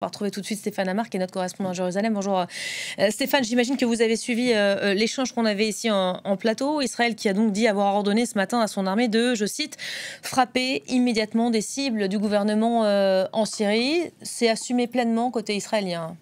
On va retrouver tout de suite Stéphane Amar, qui est notre correspondant à Jérusalem. Bonjour Stéphane, j'imagine que vous avez suivi l'échange qu'on avait ici en plateau. Israël qui a donc dit avoir ordonné ce matin à son armée de, je cite, frapper immédiatement des cibles du gouvernement en Syrie. C'est assumé pleinement côté israélien.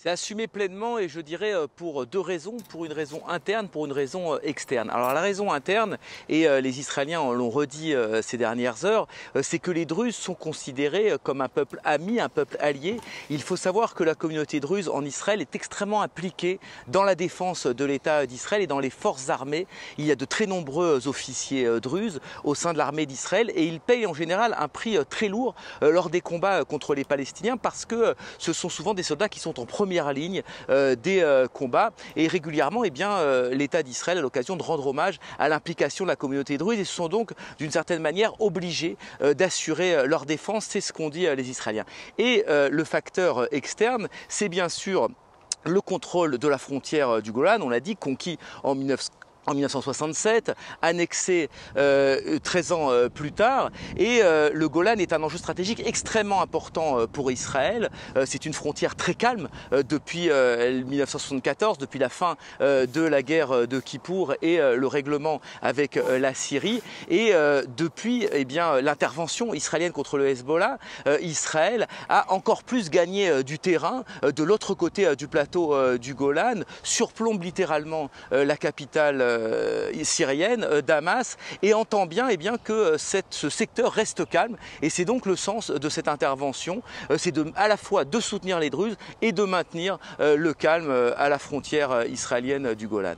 C'est assumé pleinement et je dirais pour deux raisons, pour une raison interne, pour une raison externe. Alors la raison interne, et les Israéliens l'ont redit ces dernières heures, c'est que les Druzes sont considérés comme un peuple ami, un peuple allié. Il faut savoir que la communauté druze en Israël est extrêmement impliquée dans la défense de l'État d'Israël et dans les forces armées. Il y a de très nombreux officiers druzes au sein de l'armée d'Israël et ils payent en général un prix très lourd lors des combats contre les Palestiniens parce que ce sont souvent des soldats qui sont en première ligne des combats et régulièrement l'État d'Israël a l'occasion de rendre hommage à l'implication de la communauté druze et se sont donc d'une certaine manière obligés d'assurer leur défense, c'est ce qu'ont dit les Israéliens. Et le facteur externe, c'est bien sûr le contrôle de la frontière du Golan, on l'a dit, conquis en 1967, annexé 13 ans plus tard, et le Golan est un enjeu stratégique extrêmement important pour Israël. C'est une frontière très calme depuis 1974, depuis la fin de la guerre de Kippour et le règlement avec la Syrie. Et depuis l'intervention israélienne contre le Hezbollah, Israël a encore plus gagné du terrain de l'autre côté du plateau du Golan, surplombe littéralement la capitale syrienne, Damas, et entend bien, que ce secteur reste calme. Et c'est donc le sens de cette intervention, c'est à la fois de soutenir les Druzes et de maintenir le calme à la frontière israélienne du Golan.